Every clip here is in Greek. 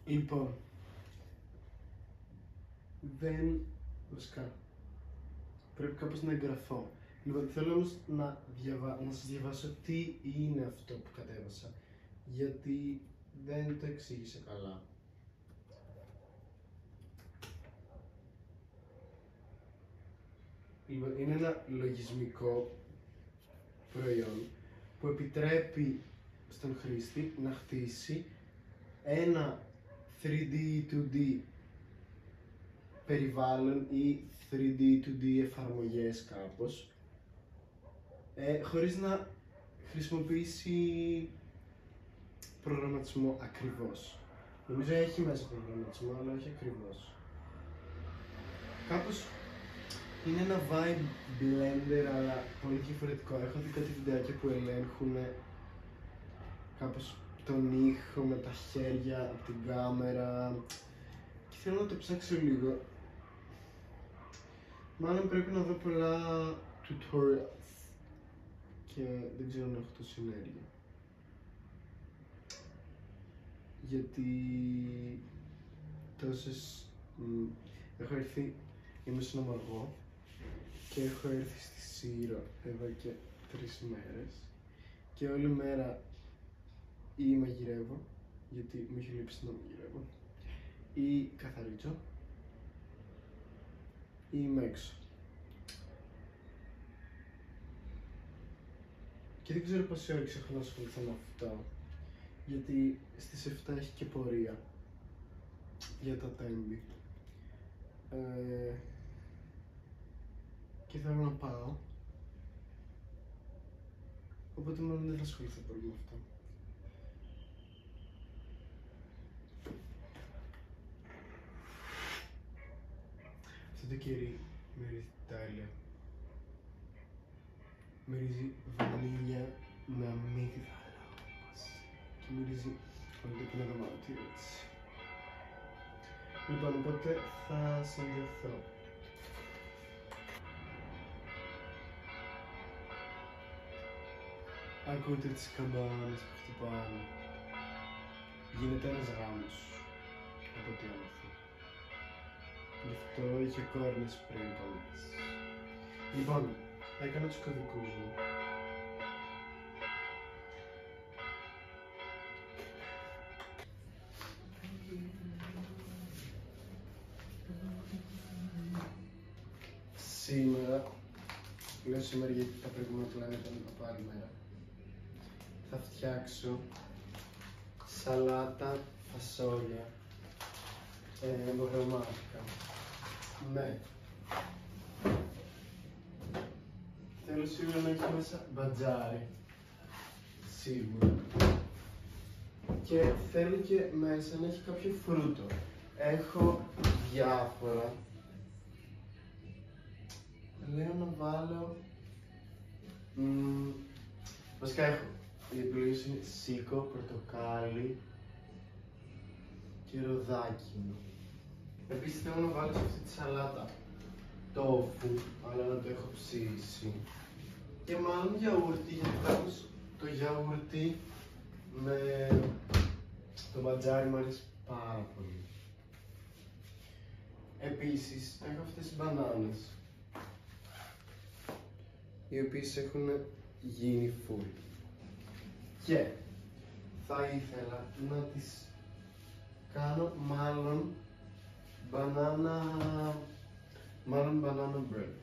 Λοιπόν, δεν... βασικά, πρέπει κάπως να εγγραφώ. Λοιπόν, θέλω όμως να σας διαβάσω τι είναι αυτό που κατέβασα, γιατί δεν το εξήγησε καλά. Λοιπόν, είναι ένα λογισμικό προϊόν που επιτρέπει στον χρήστη να χτίσει ένα 3D, 2D περιβάλλον ή 3D, 2D εφαρμογές κάπως, χωρίς να χρησιμοποιήσει προγραμματισμό ακριβώς. Νομίζω έχει μέσα προγραμματισμό, αλλά όχι ακριβώς. Κάπως είναι ένα vibe blender, αλλά πολύ διαφορετικό. Έχω δει κάτι βιντεάκια που ελέγχουν κάπως τον ήχο με τα χέρια από την κάμερα και θέλω να το ψάξω λίγο. Μάλλον πρέπει να δω πολλά tutorials και δεν ξέρω αν έχω το συνέργεια. Γιατί έχω έρθει, είμαι στον Αμαργό και έχω έρθει στη Σύρο εδώ και 3 μέρες και όλη μέρα ή μαγειρεύω, γιατί μου έχει λείψει να μαγειρεύω, ή καθαρίζω, ή είμαι έξω. Και δεν ξέρω πόση ώρα έχω να ασχοληθώ με αυτό, γιατί στις 7 έχει και πορεία για τα τέμπη. Και θέλω να πάω, οπότε μάλλον δεν θα ασχοληθώ πολύ με αυτό. Αυτό το κερί μυρίζει τέλεια. Μυρίζει βανίλια με αμύγδαλα όμως. Και μυρίζει όλο το κοινό δωμάτιο έτσι. Λοιπόν, οπότε θα συνδεθώ. Ακούτε τις καμπάνες που χτυπάνε. Γίνεται ένας γάμος, από ό,τι έμαθα. Γι' αυτό είχε κόρνες πριν κόλλες. Λοιπόν, έκανα τους κωδικούς μου. Σήμερα, γιατί τα προηγούμενα πλάνα ήταν από άλλη μέρα, θα φτιάξω σαλάτα φασόλια μπογραμμάτικα. Ναι. Θέλω σίγουρα να έχει μέσα μπατζάρι. Σίγουρα. Και θέλω και μέσα να έχει κάποιο φρούτο. Έχω διάφορα. Λέω να βάλω... βασικά έχω. Οι επιλογές είναι σίκο, πορτοκάλι και ροδάκι. Επίσης θέλω να βάλω σε αυτή τη σαλάτα τόφου, αλλά να το έχω ψήσει. Και μάλλον γιαούρτι, γιατί κάπως το γιαούρτι με το μπατζάρι μου αρέσει πάρα πολύ. Επίσης έχω αυτές τις μπανάνες, οι οποίες έχουν γίνει full. Και θα ήθελα να τις κάνω μάλλον banana bread.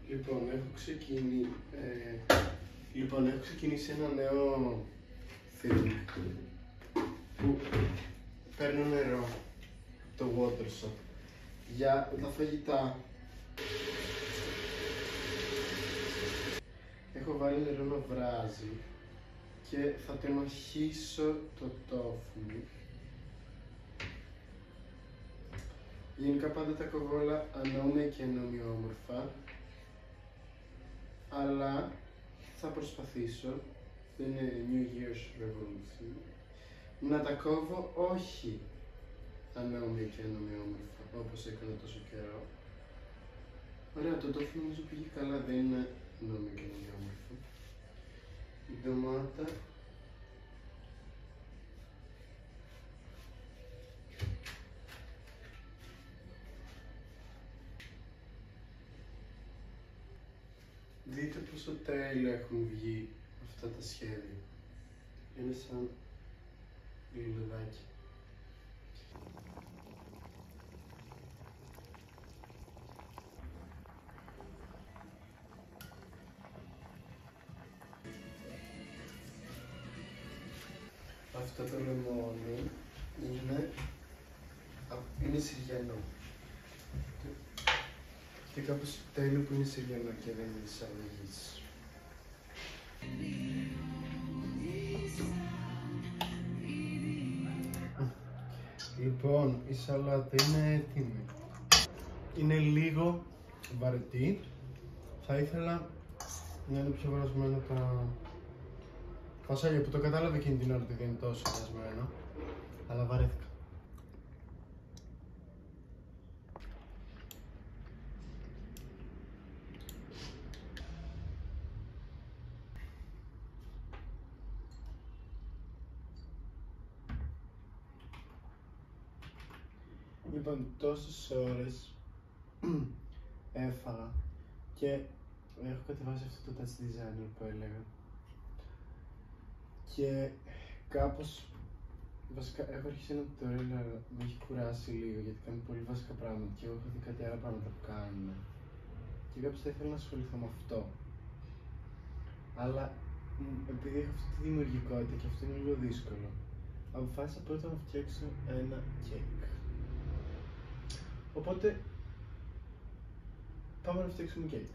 Λοιπόν, έχω ξεκινήσει ένα νέο film που παίρνω νερό, το water shop, για τα φαγητά. Έχω βάλει νερό να βράζει και θα τεμαχίσω το τόφου μου. Γενικά πάντα τα κοβόλα ανώμια και ανομοιόμορφα, αλλά θα προσπαθήσω, δεν είναι New Year's Revolution, να τα κόβω όχι ανώμια και ανομοιόμορφα όπως έκανα τόσο καιρό. Ωραία, το τόφου νομίζω πήγε καλά, δεν είναι ανώμια και ανομοιόμορφα. η ντομάτα. Δείτε πόσο τέλεια έχουν βγει αυτά τα σχέδια. Είναι σαν λουλουδάκι. Αυτό το λεμόνι είναι συριανό. Και κάπως τέλειο που είναι συριανό και δεν είναι της αλλαγής. Λοιπόν, η σαλάτα είναι έτοιμη. Είναι λίγο βαρετή. Θα ήθελα να είναι πιο βρασμένα τα φασόλια, που το κατάλαβα εκείνη την ώρα ότι δεν είναι τόσο βρασμένο, αλλά βαρέθηκα. Λοιπόν, τόσες ώρες έφαγα και έχω κατεβάσει αυτό το touch designer που έλεγα και κάπως βασικά έχω αρχίσει ένα tutorial, αλλά με έχει κουράσει λίγο γιατί κάνει πολύ βασικά πράγματα και εγώ έχω δει κάτι άλλα πράγματα που κάνουν και κάπως θα ήθελα να ασχοληθώ με αυτό, αλλά επειδή έχω αυτή τη δημιουργικότητα και αυτό είναι λίγο δύσκολο, αποφάσισα πρώτα να φτιάξω ένα κέικ. Οπότε, πάμε να φτιάξουμε κέικ.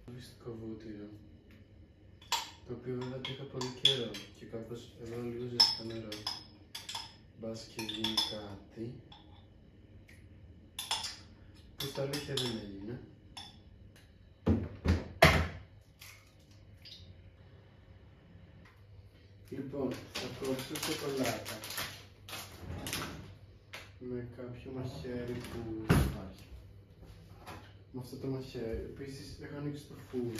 Λογιστικό βούτυρο, το οποίο βέβαια το είχα πολύ καιρό και κάπως έβαλα λίγο ζεστό νερό. Μπας και γίνει κάτι. Που στα αλήθεια δεν έγινε. Λοιπόν, θα κόψω σοκολάτα με κάποιο μαχαίρι που υπάρχει. Με αυτό το μαχαίρι. Επίσης έχω ανοίξει το φούρνο.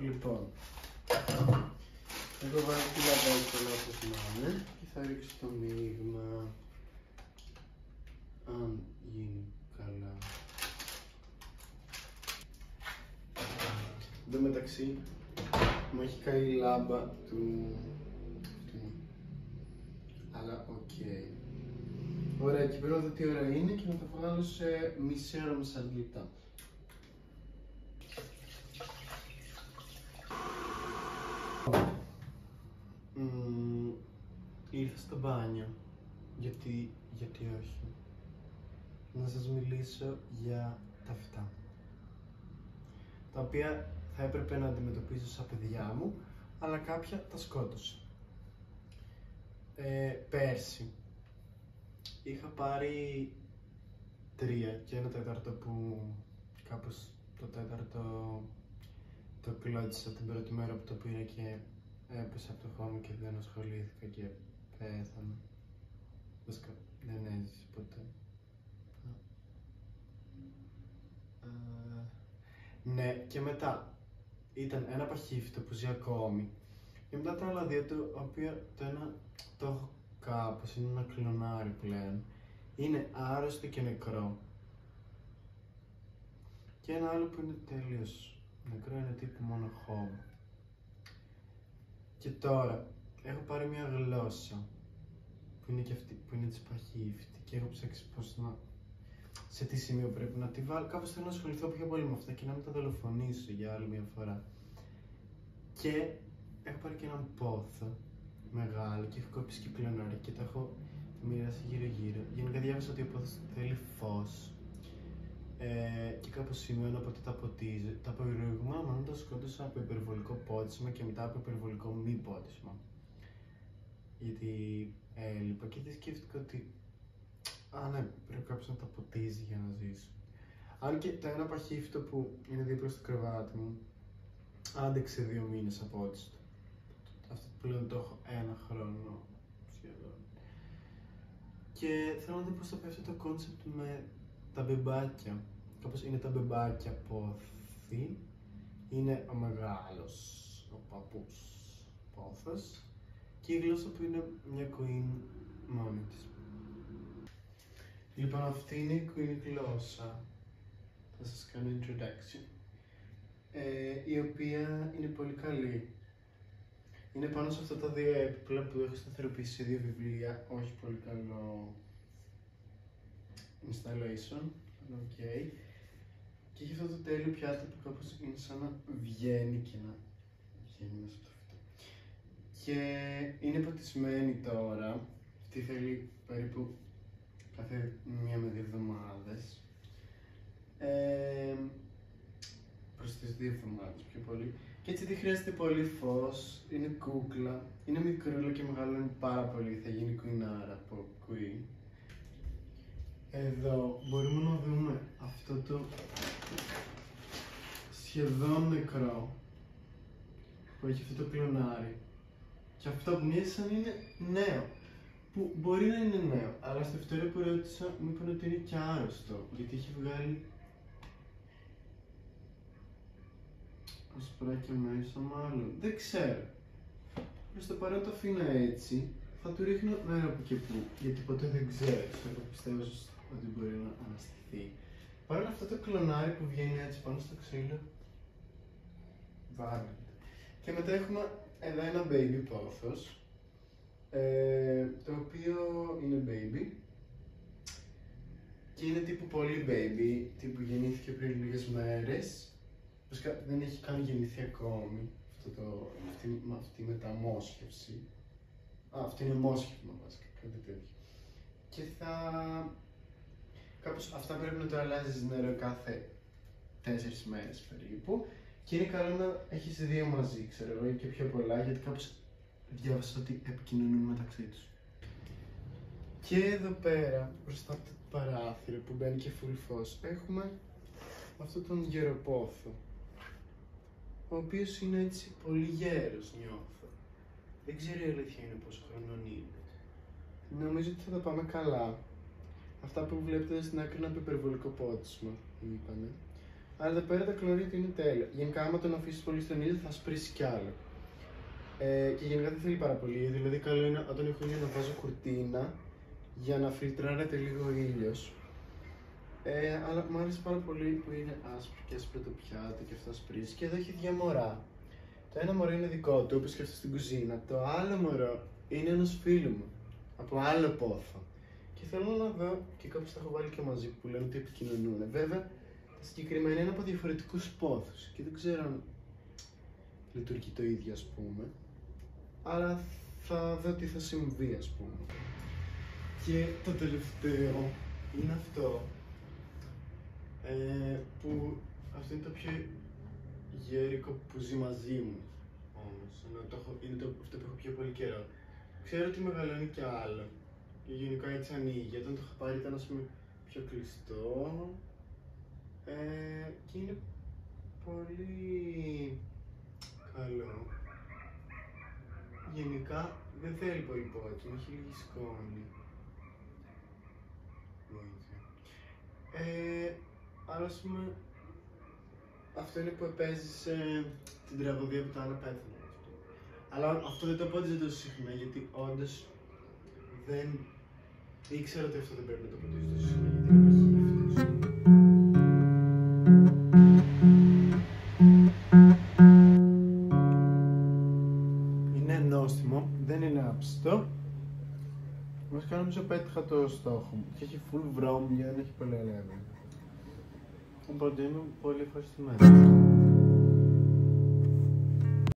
Λοιπόν, έχω βάλει τη λαμπάδα όπως να είναι και θα ρίξω το μείγμα, αν γίνει καλά. Εν τω μεταξύ μου έχει καεί η λάμπα του αυτού, αλλά οκ. Ωραία, και πρέπει να δω τι ώρα είναι και να τα βγάλω σε μισή ώρα με 40 λεπτά. Ήρθα στο μπάνιο, γιατί όχι, να σας μιλήσω για τα αυτά, τα οποία θα έπρεπε να αντιμετωπίζω σαν παιδιά μου, αλλά κάποια τα σκότωσα. Πέρσι είχα πάρει 3 και 1/4 που κάπως το τέταρτο το κλώτησα την πρώτη μέρα που το πήρα και έπεσα από το χώμα και δεν ασχολήθηκα και πέθανα. Βασικά δεν έζησε ποτέ. Ναι, και μετά ήταν ένα παχύφυτο που ζει ακόμη και μετά τα άλλα δύο, το οποίο το ένα το έχω κάπως, είναι ένα κλονάρι πλέον, είναι άρρωστο και νεκρό, και ένα άλλο που είναι τελείως νεκρό, είναι τύπου μόνο χώμα. Και τώρα έχω πάρει μια γλώσσα που είναι και αυτή, που είναι της παχύφυτη, και έχω ψάξει πώς να, σε τι σημείο πρέπει να τη βάλω. Κάπως θέλω να ασχοληθώ πιο πολύ με αυτά και να μην τα δολοφονήσω για άλλη μια φορά. Και έχω πάρει και έναν πόθο μεγάλο και έχω κόψει και κλονάρι και τα έχω μοιράσει γύρω-γύρω. Γενικά διάβασα ότι ο πόθος θέλει φως και κάπως σημειώνω πότε τα ποτίζω. Τα προηγούμενα μάλλον τα σκότωσα από υπερβολικό πότισμα και μετά από υπερβολικό μη πότισμα. Γιατί έλειπα και δεν σκέφτηκα ότι ναι, πρέπει κάποιος να τα ποτίζει για να ζήσει. Αν και το ένα παχύφυτο που είναι δίπλα στο κρεβάτι μου άντεξε 2 μήνες από ό,τι. Αυτό πλέον το έχω 1 χρόνο σχεδόν. Και θέλω να δω πώς θα πάει αυτό το κόνσεπτ με τα μπεμπάκια. Κάπως είναι τα μπεμπάκια πόθη, είναι ο μεγάλος, ο παππούς πόθος και η γλώσσα που είναι μια queen μόνη της. Λοιπόν, αυτή είναι η queen γλώσσα. Θα σας κάνω introduction. Η οποία είναι πολύ καλή. Είναι πάνω σε αυτά τα 2 έπιπλα που έχω σταθεροποιήσει σε 2 βιβλία, όχι πολύ καλό installation, ok. Και έχει αυτό το τέλειο πιάτο που κάπως είναι σαν να βγαίνει και να βγαίνει μέσα από το φυτό. Και είναι ποτισμένη τώρα, αυτή θέλει περίπου κάθε 1 με 2 εβδομάδες. Προς τις 2 εβδομάδες πιο πολύ. Και έτσι δεν χρειάζεται πολύ φως, είναι κούκλα, είναι μικρούλα και μεγαλώνει πάρα πολύ, θα γίνει κουινάρα από queen. Εδώ μπορούμε να δούμε αυτό το σχεδόν νεκρό που έχει αυτό το κλονάρι. Και αυτό που μοιάζει σαν είναι νέο. Που μπορεί να είναι νέο, αλλά στο δεύτερο που ρώτησα μου είπαν ότι είναι και άρρωστο, γιατί έχει βγάλει ασπράκια μέσα μάλλον. Δεν ξέρω. Προς το παρόν το αφήνω έτσι. Θα του ρίχνω νερό από και που, γιατί ποτέ δεν ξέρεις. Εγώ πιστεύω ότι μπορεί να αναστηθεί. Παρ' όλα αυτά το κλονάρι που βγαίνει έτσι πάνω στο ξύλο βάλει. Και μετά έχουμε εδώ ένα baby πόθος, το οποίο είναι baby και είναι τύπου πολύ baby, τύπου γεννήθηκε πριν λίγες μέρες. Βασικά δεν έχει καν γεννηθεί ακόμη αυτή η μεταμόσχευση. Αυτό είναι μόσχευμα βασικά, κάτι τέτοιο. Και κάπως αυτά πρέπει να το αλλάζεις νερό κάθε 4 μέρες περίπου. Και είναι καλό να έχεις 2 μαζί, ξέρω εγώ, και πιο πολλά, γιατί κάπως διάβασα ότι επικοινωνούν μεταξύ τους. Και εδώ πέρα, μπροστά από το παράθυρο που μπαίνει και full φως, έχουμε αυτόν τον γεροπόθο, ο οποίος είναι έτσι πολύ γέρος, νιώθω. Δεν ξέρω η αλήθεια είναι πόσο χρονών είναι. Νομίζω ότι θα τα πάμε καλά. Αυτά που βλέπετε στην άκρη είναι από υπερβολικό πότισμα, είπανε. Αλλά εδώ πέρα τα κλωρίδια είναι τέλεια. Γενικά, άμα τον αφήσεις πολύ στον ήλιο, θα σπρίσει κι άλλο. Και γενικά δεν θέλει πάρα πολύ, δηλαδή καλό είναι όταν έχω ήλιο να βάζω κουρτίνα για να φιλτράρεται λίγο ο ήλιος. Αλλά μου άρεσε πάρα πολύ που είναι άσπρο και άσπρο το πιάτο και αυτό σπρίζει. Και εδώ έχει 2 μωρά. Το ένα μωρό είναι δικό του, όπως και αυτό στην κουζίνα. Το άλλο μωρό είναι ενός φίλου μου, από άλλο πόθο. Και θέλω να δω, και κάπως τα έχω βάλει και μαζί που λένε ότι επικοινωνούν. Βέβαια, τα συγκεκριμένα είναι από διαφορετικούς πόθους και δεν ξέρω αν λειτουργεί το ίδιο, ας πούμε. Αλλά θα δω τι θα συμβεί, ας πούμε. Και το τελευταίο είναι αυτό. Που αυτό είναι το πιο γέρικο που ζει μαζί μου. Όμως, είναι αυτό που έχω πιο πολύ καιρό. Ξέρω ότι μεγαλώνει κι άλλο. Και γενικά έτσι ανοίγει. Όταν το είχα πάρει ήταν, ας πούμε, πιο κλειστό. Και είναι πολύ καλό. Γενικά δεν θέλει πολύ πόκι, έχει λίγη σκόνη. Αλλά, ας πούμε, αυτό είναι που παίζει την τραγωδία που τα άλλα πέθανε. Αλλά αυτό δεν το πόντιζε τόσο συχνά, γιατί όντως δεν ήξερα ότι αυτό δεν πρέπει να το πόντιζε τόσο συχνά, γιατί είναι παχύφτος. Είναι νόστιμο, δεν είναι άψητο. Βασικά νομίζω πέτυχα το στόχο μου και έχει full βρώμια, δεν έχει πολύ ελεύθερο. Οπότε είμαι πολύ ευχαριστημένη.